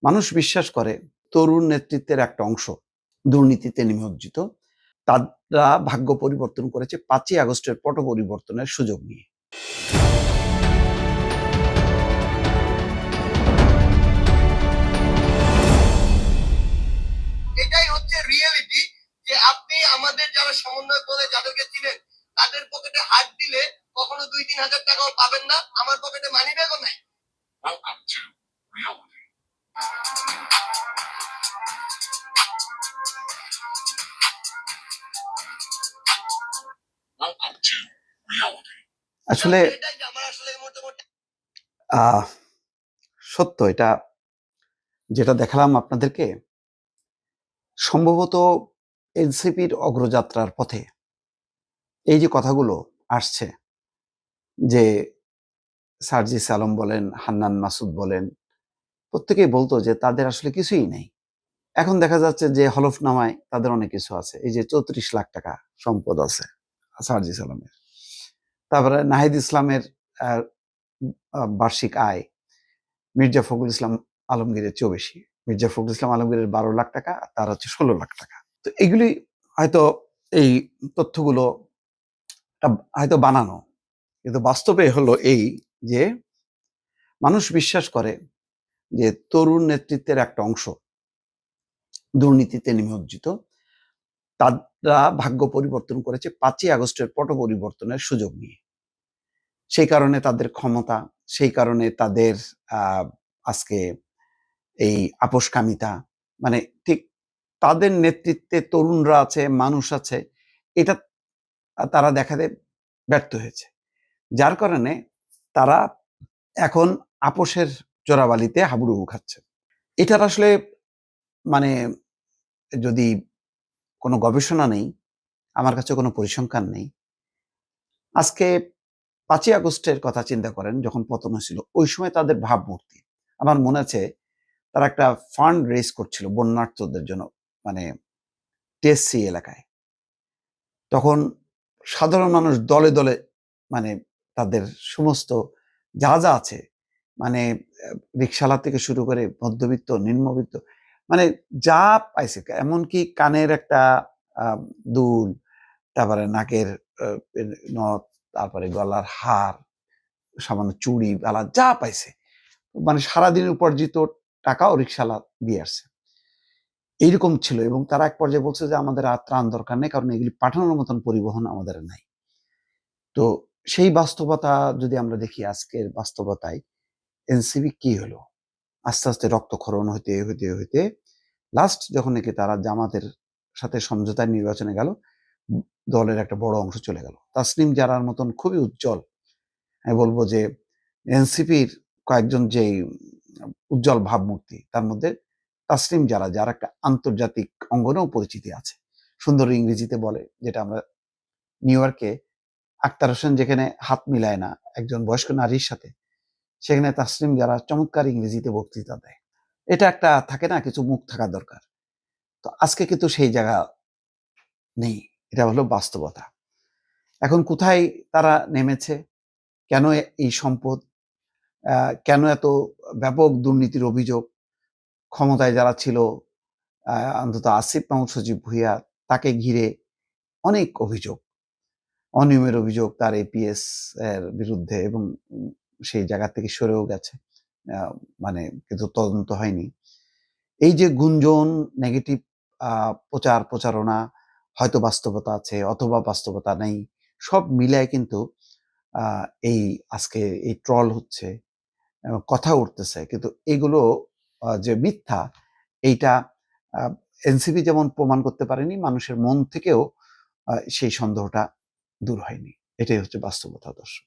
মানুষ বিশ্বাস করে তরুণ নেতৃত্বের একটা অংশ দুর্নীতিতে নিমজ্জিত। তারা ভাগ্য পরিবর্তন করেছে ৫ই আগস্টের পট পরিবর্তনের সুযোগ নিয়ে। এটাই হচ্ছে রিয়েলিটি, যে আপনি আমাদের যারা সমন্বয় করে যাদেরকে চিনেন তাদের পকেটে হাত দিলে কখনো ২-৩ হাজার টাকাও পাবেন না। আমার পকেটে মানি ব্যাগও নাই। Welcome to reality. Welcome to reality. আসলে এটাই যে আমার আসলে মোটামুটি সত্য এটা যেটা দেখালাম আপনাদেরকে, সম্ভবত এনসিপির অগ্রযাত্রার পথে এই যে কথাগুলো আসছে, যে সার্জিস আলম বলেন, হান্নান মাসুদ বলেন, প্রত্যেকেই বলতো যে তাদের আসলে কিছুই নেই। এখন দেখা যাচ্ছে যে হলফনামায় তাদের অনেক কিছু আছে। এই যে ৩৪ লাখ টাকা সম্পদ আছে সার্জিস আলমের। তারপরে নাহিদ ইসলামের বার্ষিক আয় মির্জা ফখরুল ইসলাম আলমগীরের চেয়েও বেশি। মির্জা ফখরুল ইসলাম আলমগীরের ১২ লাখ টাকা, আর তার হচ্ছে ১৬ লাখ টাকা। তো এগুলি হয়তো, এই তথ্যগুলো হয়তো বানানো, কিন্তু বাস্তবে হলো এই যে মানুষ বিশ্বাস করে যে তরুণ নেতৃত্বের একটা অংশ দুর্নীতিতে নিমজ্জিত। তারা ভাগ্য পরিবর্তন করেছে ৫ই আগস্টের পট পরিবর্তনের সুযোগ নিয়ে। সেই কারণে তাদের ক্ষমতা, সেই কারণে তাদের আজকে এই আপোসকামিতা, মানে ঠিক তাদের নেতৃত্বে তরুণরা আছে, মানুষ আছে, এটা তারা দেখাতে ব্যর্থ হয়েছে। যার কারণে তারা এখন আপোসের চোরাবালিতে হাবুডুবু খাচ্ছে। এটার আসলে মানে যদি কোনো গবেষণা নেই, আমার কাছে কোনো পরিসংখ্যান নেই। আজকে ৫ই আগস্টের কথা চিন্তা করেন, যখন পতন হয়েছিল ওই সময় তাদের ভাবমূর্তি, আমার মনে আছে তারা একটা ফান্ড রেজ করছিল বন্যার্থদের জন্য, মানে টিএসসি এলাকায়। তখন সাধারণ মানুষ দলে দলে, মানে তাদের সমস্ত যা যা আছে, মানে রিক্সাওয়ালা থেকে শুরু করে মধ্যবিত্ত, নিম্নবিত্ত, মানে যা পাইছে, এমনকি কানের একটা দুল, তারপরে নাকের নথ, তারপরে গলার হার, সামান্য চুড়ি, বালা যা পাইছে, মানে সারাদিনের উপার্জিত টাকাও রিক্সাওয়ালা দিয়ে আসছে। এইরকম ছিল, এবং তারা এক পর্যায়ে বলছে যে আমাদের আর ত্রাণ দরকার নেই, কারণ এগুলি পাঠানোর মতন পরিবহন আমাদের নাই। তো সেই বাস্তবতা যদি আমরা দেখি, আজকের বাস্তবতায় এনসিপি কি হলো, আস্তে আস্তে রক্তক্ষরণ হইতে হইতে হইতে লাস্ট যখন নাকি তারা জামাতের সাথে সমঝোতায় নির্বাচনে গেল, দলের একটা বড় অংশ চলে গেল। তাসনিম জারার মতন খুবই উজ্জ্বল, আমি বলবো যে এনসিপির কয়েকজন যে উজ্জ্বল ভাবমূর্তি, তার মধ্যে তাসনিম জারা, যার একটা আন্তর্জাতিক অঙ্গনেও পরিচিতি আছে, সুন্দর ইংরেজিতে বলে, যেটা আমরা নিউ ইয়র্কে আক্তার হোসেন যেখানে হাত মিলায় না একজন বয়স্ক নারীর সাথে, সেখানে তাসনিম যারা চমৎকার ইংরেজিতে বক্তৃতা দেয়। এটা একটা থাকে না, কিছু মুখ থাকা দরকার। তো আজকে কিন্তু সেই জায়গা নেই, এটা হলো বাস্তবতা। এখন কোথায় তারা নেমেছে, কেন এই সম্পদ, কেন এত ব্যাপক দুর্নীতির অভিযোগ, ক্ষমতায় যারা ছিল, অন্তত আসিফ মাহমুদ সজীব ভুঁইয়া, তাকে ঘিরে অনেক অভিযোগ, অনিয়মের অভিযোগ তার এপিএস এর বিরুদ্ধে, এবং সেই জায়গা থেকে সরেও গেছে, মানে কিন্তু তদন্ত হয়নি। এই যে গুঞ্জন, নেগেটিভ প্রচার প্রচারণা, হয়তো বাস্তবতা আছে অথবা বাস্তবতা নেই, সব মিলায় কিন্তু এই আজকে এই ট্রল হচ্ছে, কথা উঠতেছে, কিন্তু এগুলো যে মিথ্যা, এইটা এনসিপি যেমন প্রমাণ করতে পারেনি, মানুষের মন থেকেও সেই সন্দেহটা দূর হয়নি। এটাই হচ্ছে বাস্তবতা, দর্শক।